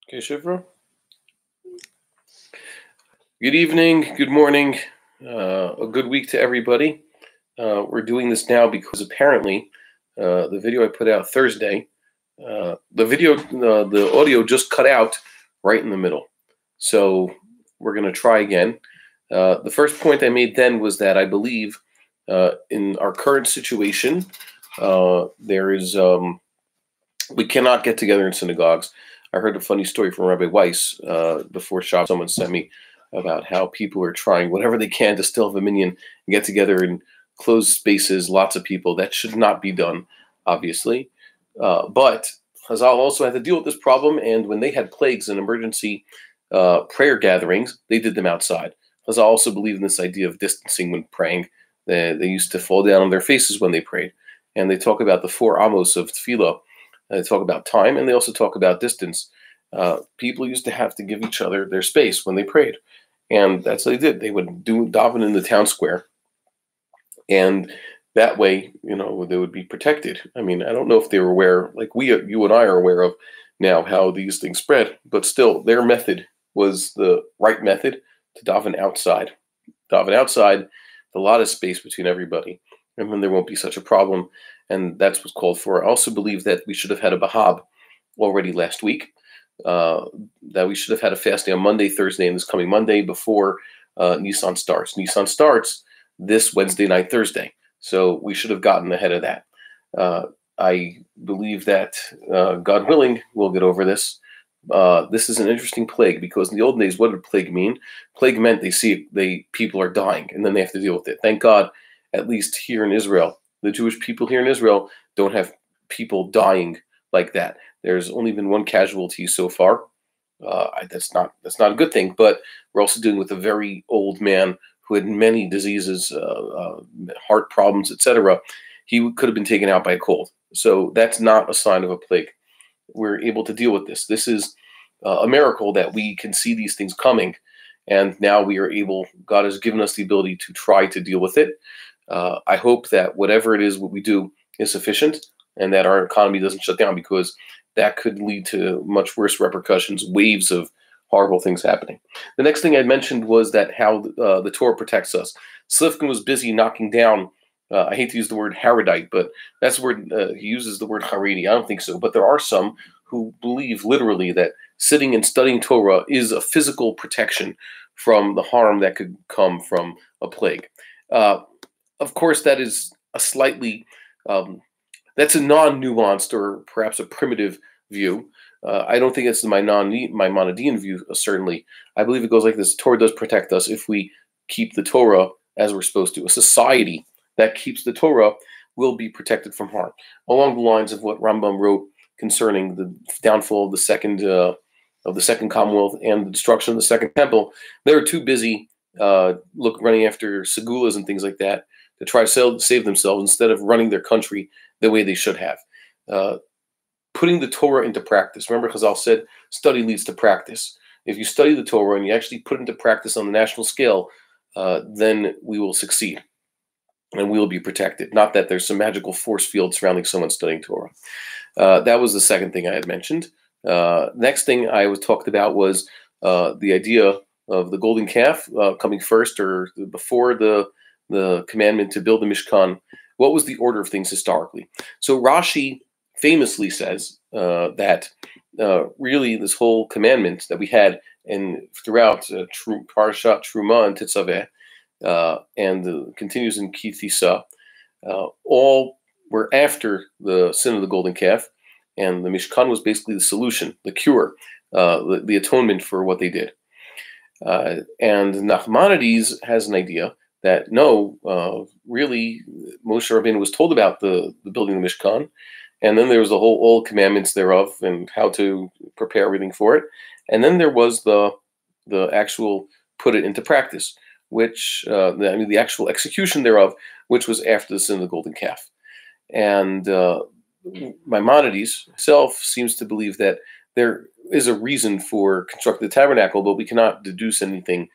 Okay, Shivra. Good evening, good morning, a good week to everybody. We're doing this now because apparently the video I put out Thursday, the audio just cut out right in the middle. So we're going to try again. The first point I made then was that I believe in our current situation, we cannot get together in synagogues. I heard a funny story from Rabbi Weiss before Shabbat. Someone sent me about how people are trying whatever they can to still have a minyan and get together in closed spaces, lots of people. That should not be done, obviously. But Chazal also had to deal with this problem, and when they had plagues and emergency prayer gatherings, they did them outside. Chazal also believed in this idea of distancing when praying. They used to fall down on their faces when they prayed. And they talk about the 4 amos of tefillah. They talk about time, and they also talk about distance. People used to have to give each other their space when they prayed. And that's what they did. They would do daven in the town square. And that way, they would be protected. I mean, I don't know if they were aware, like you and I are aware of now, how these things spread. But still, their method was the right method to daven outside. Daven outside, a lot of space between everybody. And then there won't be such a problem. And that's what's called for. I also believe that we should have had a Bahab already last week. That we should have had a fasting on Monday, Thursday, and this coming Monday before Nissan starts. Nissan starts this Wednesday night, Thursday. So we should have gotten ahead of that. I believe that, God willing, we'll get over this. This is an interesting plague because in the old days, what did plague mean? Plague meant people are dying, and then they have to deal with it. Thank God, at least here in Israel, the Jewish people here in Israel don't have people dying like that. There's only been one casualty so far. That's not a good thing. But we're also dealing with a very old man who had many diseases, heart problems, etc. He could have been taken out by a cold. So that's not a sign of a plague. We're able to deal with this. This is a miracle that we can see these things coming, and now we are able. God has given us the ability to try to deal with it. I hope that whatever it is, what we do is sufficient, and that our economy doesn't shut down, because that could lead to much worse repercussions, waves of horrible things happening. The next thing I mentioned was that how the Torah protects us. Slifkin was busy knocking down, I hate to use the word Haradite, but that's the word, he uses the word Haredi. I don't think so, but there are some who believe literally that sitting and studying Torah is a physical protection from the harm that could come from a plague. Of course, that is a slightly, that's a non-nuanced or perhaps a primitive view. I don't think it's my Maimonidean view, certainly. I believe it goes like this. Torah does protect us if we keep the Torah as we're supposed to. A society that keeps the Torah will be protected from harm. Along the lines of what Rambam wrote concerning the downfall of the second Commonwealth and the destruction of the Second Temple. They were too busy running after segulas and things like that to try to save themselves instead of running their country the way they should have. Putting the Torah into practice. Remember, Chazal said, study leads to practice. If you study the Torah and you actually put it into practice on the national scale, then we will succeed and we will be protected. Not that there's some magical force field surrounding someone studying Torah. That was the second thing I had mentioned. Next thing I was talked about was the idea of the golden calf coming first or before the commandment to build the Mishkan. What was the order of things historically? So Rashi famously says that really this whole commandment that we had throughout Parashath, Truma, and Tetzaveh, and continues in Ki Tisa, all were after the sin of the golden calf, and the Mishkan was basically the solution, the cure, the atonement for what they did. And Nachmanides has an idea that no, really, Moshe Rabbeinu was told about the building of the Mishkan, and then there was the whole old commandments thereof and how to prepare everything for it, and then there was the actual put it into practice, which the actual execution thereof, which was after the sin of the golden calf. And Maimonides himself seems to believe that there is a reason for constructing the tabernacle, but we cannot deduce anything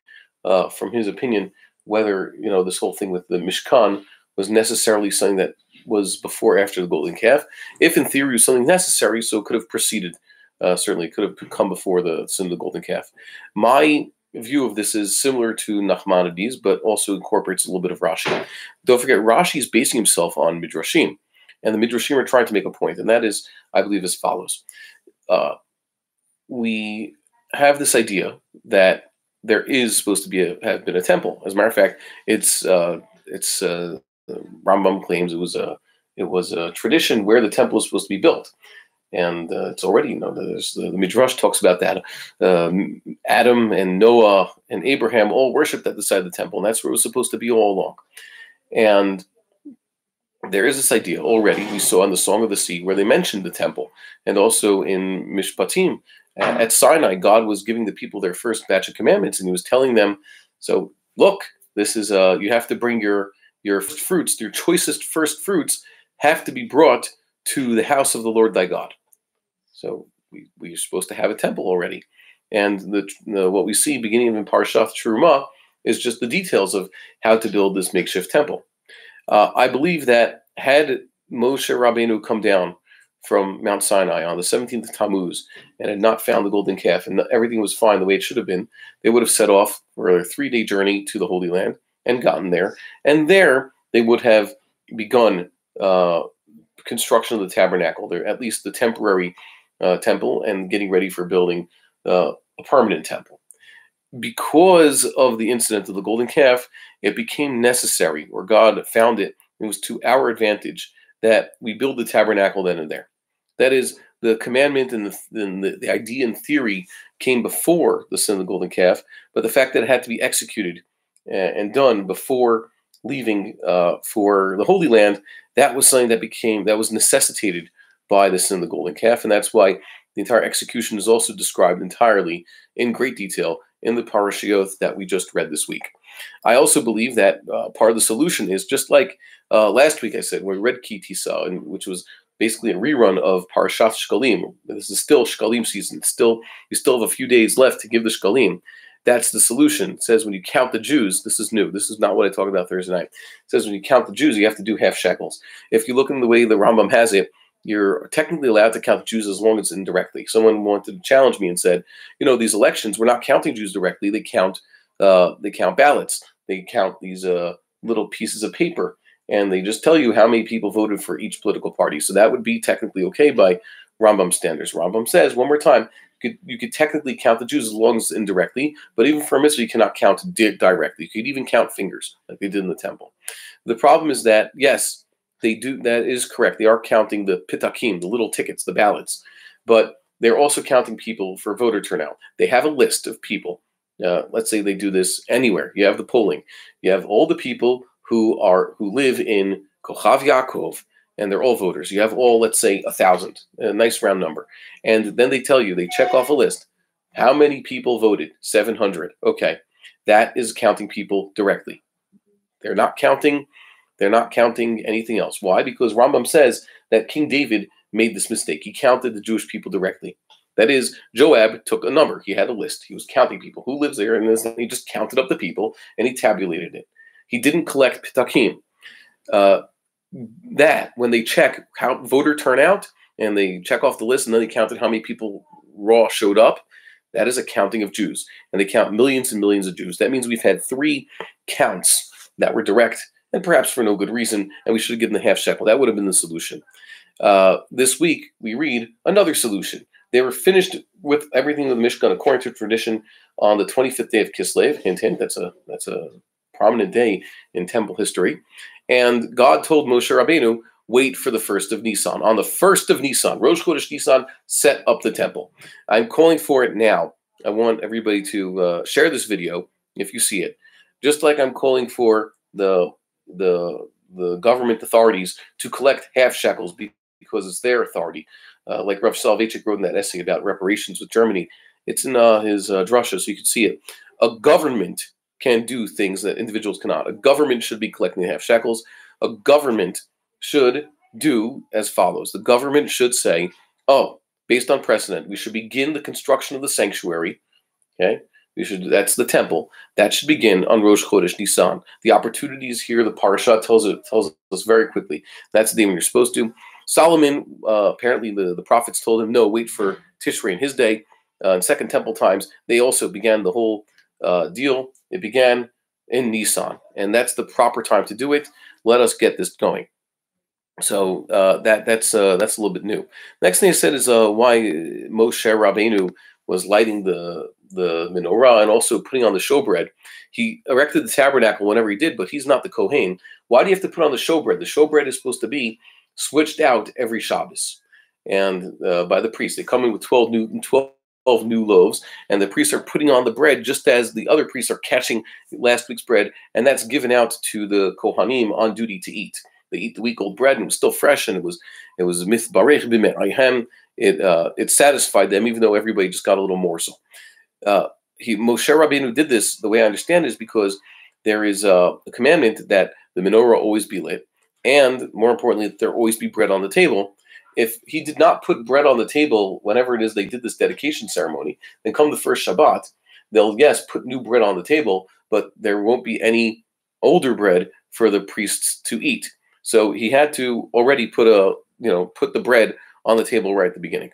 from his opinion whether this whole thing with the Mishkan was necessarily something that was before or after the golden calf. If in theory it was something necessary, so it could have preceded Certainly, it could have come before the sin of the golden calf. My view of this is similar to Nachmanides, but also incorporates a little bit of Rashi. Don't forget, Rashi is basing himself on Midrashim, and the Midrashim are trying to make a point, and that is, I believe, as follows. We have this idea that there is supposed to have been a temple. As a matter of fact, Rambam claims it was a tradition where the temple was supposed to be built. And it's already, the Midrash talks about that. Adam and Noah and Abraham all worshipped at the side of the temple, and that's where it was supposed to be all along. And there is this idea already, we saw in the Song of the Sea, where they mentioned the temple, and also in Mishpatim. At Sinai, God was giving the people their first batch of commandments, and he was telling them, so look, this is, you have to bring your fruits, your choicest first fruits have to be brought to the house of the Lord thy God. So we're supposed to have a temple already. And what we see beginning in Parashath Truma is just the details of how to build this makeshift temple. I believe that had Moshe Rabbeinu come down from Mount Sinai on the 17th of Tammuz and had not found the golden calf and everything was fine the way it should have been, they would have set off for a 3-day journey to the Holy Land and gotten there. And there they would have begun construction of the tabernacle, there at least the temporary temple, and getting ready for building a permanent temple. Because of the incident of the golden calf, it became necessary, or God found it was to our advantage, that we build the tabernacle then and there. That is, the commandment and the idea and theory came before the sin of the golden calf, but the fact that it had to be executed and done before leaving for the Holy Land, that was something that was necessitated by the sin of the golden calf, and that's why the entire execution is also described entirely in great detail in the Parashath that we just read this week. I also believe that part of the solution is just like last week I said, when we read Ki Tisa, which was basically a rerun of Parashath Shkalim. This is still Shkalim season. We still have a few days left to give the Shkalim. That's the solution. It says when you count the Jews, this is new. This is not what I talked about Thursday night. It says when you count the Jews, you have to do half shekels. If you look in the way the Rambam has it, you're technically allowed to count the Jews as long as indirectly. Someone wanted to challenge me and said, these elections, we're not counting Jews directly. They count ballots. They count these little pieces of paper, and they just tell you how many people voted for each political party. So that would be technically okay by Rambam standards. Rambam says, one more time, you could technically count the Jews as long as indirectly, but even for a mitzvah, you cannot count directly. You could even count fingers like they did in the temple. The problem is that, yes, they do. That is correct. They are counting the pitakim, the little tickets, the ballots, but they're also counting people for voter turnout. They have a list of people. Let's say they do this anywhere. You have the polling. You have all the people who live in Kochav Yaakov, and they're all voters. You have all, let's say, 1,000, a nice round number. And then they tell you, they check off a list. How many people voted? 700. Okay, that is counting people directly. They're not counting anything else. Why? Because Rambam says that King David made this mistake. He counted the Jewish people directly. That is, Joab took a number. He had a list. He was counting people who lives there, and he just counted up the people, and he tabulated it. He didn't collect pitakim. That, when they check how voter turnout, and they check off the list, and then they counted how many people raw showed up, that is a counting of Jews. And they count millions and millions of Jews. That means we've had 3 counts that were direct, and perhaps for no good reason, and we should have given the half shekel. That would have been the solution. This week, we read another solution. They were finished with everything with the Mishkan according to tradition on the 25th day of Kislev. Hint, hint, that's a prominent day in temple history. And God told Moshe Rabbeinu, wait for the 1st of Nisan. On the 1st of Nisan, Rosh Chodesh Nisan, set up the temple. I'm calling for it now. I want everybody to share this video if you see it. Just like I'm calling for the government authorities to collect half shekels because it's their authority. Like Rav Soloveitchik wrote in that essay about reparations with Germany. It's in his drasha, so you can see it. A government can do things that individuals cannot. A government should be collecting the half shekels. A government should do as follows. The government should say, based on precedent, we should begin the construction of the sanctuary. Okay? That's the temple. That should begin on Rosh Chodesh Nisan. The opportunity is here. The Parashat tells us very quickly. That's the day when you're supposed to. Solomon, apparently the prophets told him, no, wait for Tishrei in his day, in Second Temple times, they also began the whole deal. It began in Nisan, and that's the proper time to do it. Let us get this going. So that's a little bit new. Next thing I said is why Moshe Rabbeinu was lighting the menorah and also putting on the showbread. He erected the tabernacle whenever he did, but he's not the Kohen. Why do you have to put on the showbread? The showbread is supposed to be switched out every Shabbos, and by the priest. They come in with 12 new loaves, and the priests are putting on the bread just as the other priests are catching last week's bread, and that's given out to the Kohanim on duty to eat. They eat the week-old bread, and it was still fresh, and it was mitbarech b'me'ayhem. It satisfied them, even though everybody just got a little morsel. Moshe Rabbeinu did this. The way I understand it is because there is a commandment that the menorah always be lit, and more importantly, that there always be bread on the table. If he did not put bread on the table whenever it is they did this dedication ceremony, then come the first Shabbat, they'll put new bread on the table, but there won't be any older bread for the priests to eat. So he had to already put the bread on the table right at the beginning,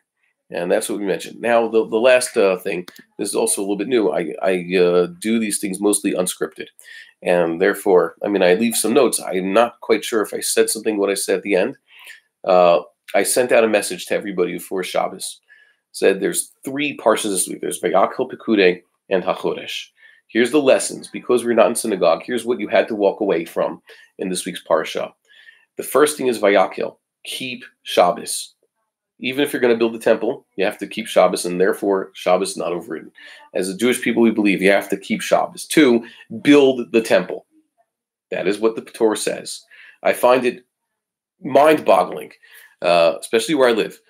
and that's what we mentioned. Now the last thing, this is also a little bit new. I do these things mostly unscripted, and therefore, I leave some notes. I'm not quite sure if I said something what I said at the end. I sent out a message to everybody before Shabbos. Said there's 3 parshas this week. There's Wayaqhel, Pekudei, and HaChodesh. Here's the lessons. Because we're not in synagogue, here's what you had to walk away from in this week's parsha. The first thing is Wayaqhel. Keep Shabbos. Even if you're going to build the temple, you have to keep Shabbos, and therefore Shabbos is not overridden. As a Jewish people, we believe you have to keep Shabbos. 2, build the temple. That is what the Torah says. I find it mind-boggling, especially where I live.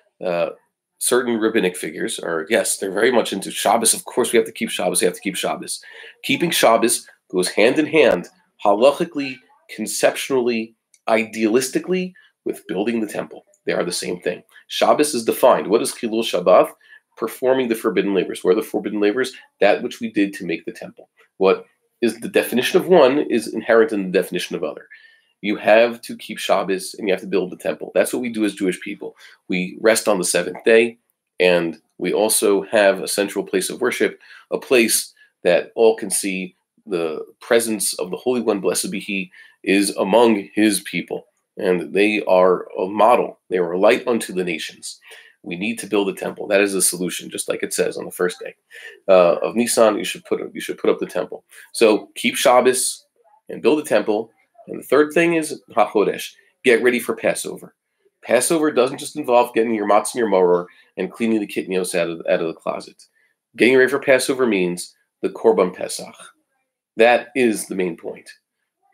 Certain rabbinic figures are, yes, they're very much into Shabbos. Of course, we have to keep Shabbos. We have to keep Shabbos. Keeping Shabbos goes hand in hand, halachically, conceptually, idealistically, with building the temple. They are the same thing. Shabbos is defined. What is Chilul Shabbat? Performing the forbidden labors. What are the forbidden labors? That which we did to make the temple. What is the definition of one is inherent in the definition of other. You have to keep Shabbos and you have to build the temple. That's what we do as Jewish people. We rest on the 7th day, and we also have a central place of worship, a place that all can see the presence of the Holy One, blessed be He, is among His people. And they are a model. They are a light unto the nations. We need to build a temple. That is the solution, just like it says on the first day of Nisan. You should put up the temple. So keep Shabbos and build a temple. And the third thing is HaChodesh. Get ready for Passover. Passover doesn't just involve getting your matzah and your maror and cleaning the kitnios out of the closet. Getting ready for Passover means the Korban Pesach. That is the main point.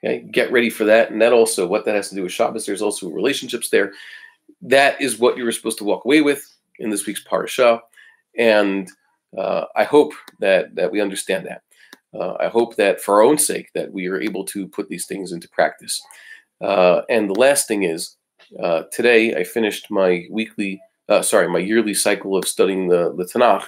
Okay, get ready for that, and that also what that has to do with Shabbos. There's also relationships there. That is what you were supposed to walk away with in this week's parasha, and I hope that we understand that. I hope that for our own sake that we are able to put these things into practice. And the last thing is, today I finished my yearly cycle of studying the Tanakh.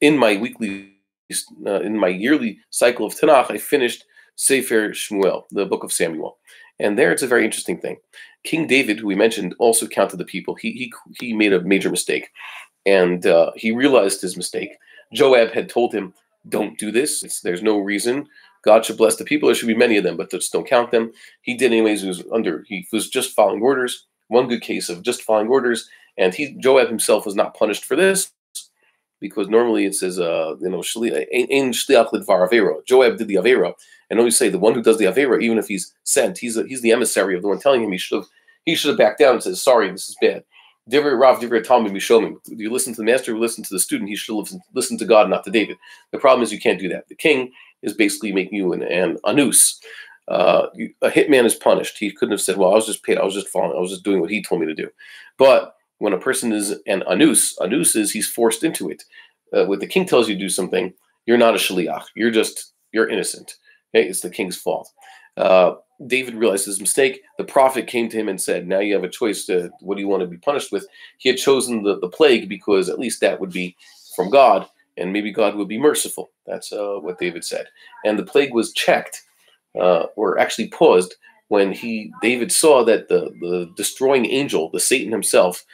In my yearly cycle of Tanakh, I finished Sefer Shmuel, the book of Samuel. And there it's a very interesting thing. King David, who we mentioned, also counted the people. He made a major mistake, and he realized his mistake. Joab had told him, don't do this. There's no reason. God should bless the people. There should be many of them, but just don't count them. He did anyways. He was just following orders. One good case of just following orders. And Joab himself was not punished for this, because normally it says, Joab did the avera, and always say the one who does the avera, even if he's sent, he's the emissary of the one telling him. He should have backed down and said, sorry, this is bad. Divrei Rav, Divrei Talmud Mishomim. Do you listen to the master or listen to the student? He should listen to God, not to David. The problem is you can't do that. The king is basically making you an anus. A hitman is punished. He couldn't have said, well, I was just paid. I was just following. I was just doing what he told me to do. But when a person is an anus is he's forced into it. When the king tells you to do something, you're not a shaliach. You're innocent. Okay? It's the king's fault. David realized his mistake. The prophet came to him and said, now you have a choice. What do you want to be punished with? He had chosen the plague because at least that would be from God, and maybe God would be merciful. That's what David said. And the plague was checked, or actually paused, when David saw that the destroying angel, the Satan himself,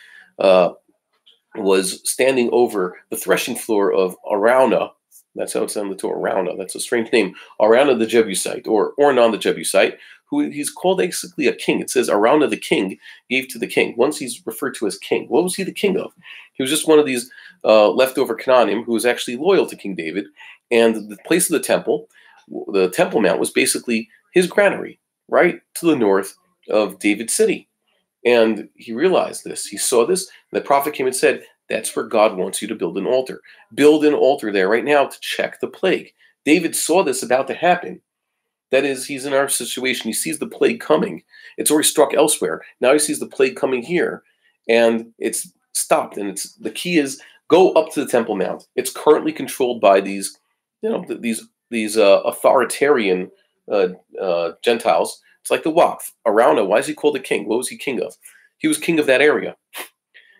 was standing over the threshing floor of Araunah. That's how it's on the Torah, Araunah. That's a strange name. Araunah the Jebusite, or Ornan the Jebusite, who he's called basically a king. It says Araunah the king gave to the king. Once he's referred to as king. What was he the king of? He was just one of these leftover Canaanim who was actually loyal to King David. And the place of the Temple Mount, was basically his granary, right to the north of David's city. And he realized this. He saw this. And the prophet came and said, that's where God wants you to build an altar. Build an altar there right now to check the plague. David saw this about to happen. That is, he's in our situation. He sees the plague coming. It's already struck elsewhere. Now he sees the plague coming here, and it's stopped. And the key is go up to the Temple Mount. It's currently controlled by these authoritarian Gentiles. It's like the Waqf. Araunah, why is he called a king? What was he king of? He was king of that area.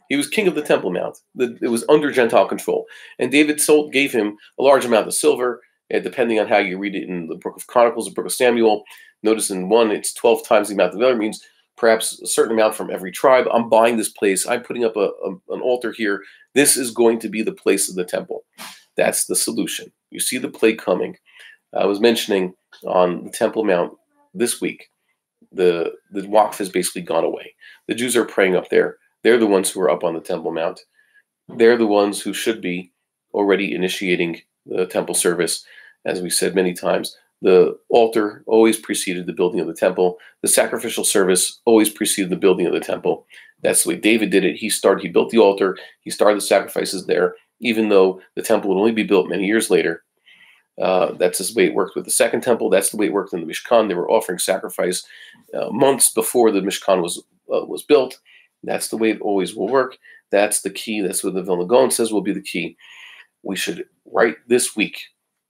He was king of the Temple Mount. It was under Gentile control. And David gave him a large amount of silver, and depending on how you read it in the Book of Chronicles, the Book of Samuel. Notice in one, it's 12 times the amount. The other means perhaps a certain amount from every tribe. I'm buying this place. I'm putting up an altar here. This is going to be the place of the temple. That's the solution. You see the plague coming. I was mentioning on the Temple Mount this week, the Waqf has basically gone away. The Jews are praying up there. They're the ones who are up on the Temple Mount. They're the ones who should be already initiating the temple service. As we said many times, the altar always preceded the building of the temple. The sacrificial service always preceded the building of the temple. That's the way David did it. He built the altar. He started the sacrifices there, even though the temple would only be built many years later. That's the way it worked with the second temple. That's the way it worked in the Mishkan. They were offering sacrifice months before the Mishkan was built. That's the way it always will work. That's the key. That's what the Vilna Gaon says will be the key. We should write this week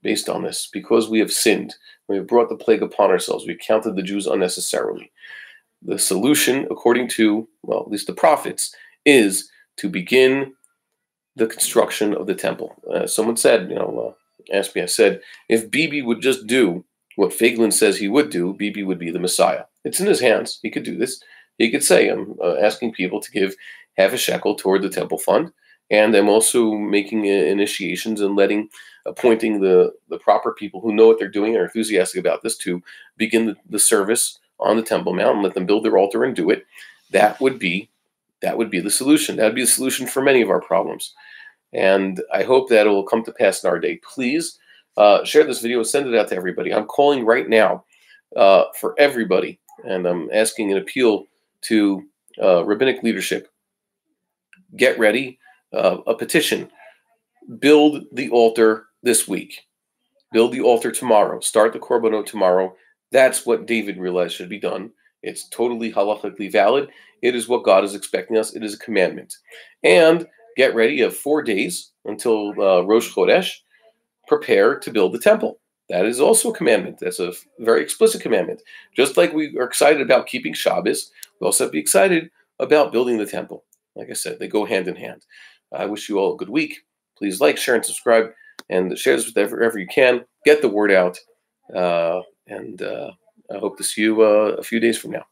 based on this, because we have sinned. We have brought the plague upon ourselves. We counted the Jews unnecessarily. The solution, according to, well, at least the prophets, is to begin the construction of the temple. Someone said, asked me, I said, if Bibi would just do what Feiglin says he would do, Bibi would be the Messiah. It's in his hands. He could do this. He could say, I'm asking people to give half a shekel toward the temple fund, and I'm also making initiations and appointing the proper people who know what they're doing and are enthusiastic about this to begin the service on the Temple Mount and let them build their altar and do it. That would be the solution. That would be the solution for many of our problems. And I hope that it will come to pass in our day. Please share this video and send it out to everybody. I'm calling right now for everybody, and I'm asking an appeal to rabbinic leadership. Get ready. A petition. Build the altar this week. Build the altar tomorrow. Start the korbanot tomorrow. That's what David realized should be done. It's totally halachically valid. It is what God is expecting us. It is a commandment. And get ready. You have 4 days until Rosh Chodesh. Prepare to build the temple. That is also a commandment. That's a very explicit commandment. Just like we are excited about keeping Shabbos, we also have to be excited about building the temple. Like I said, they go hand in hand. I wish you all a good week. Please like, share, and subscribe, and share this with wherever you can. Get the word out, and I hope to see you a few days from now.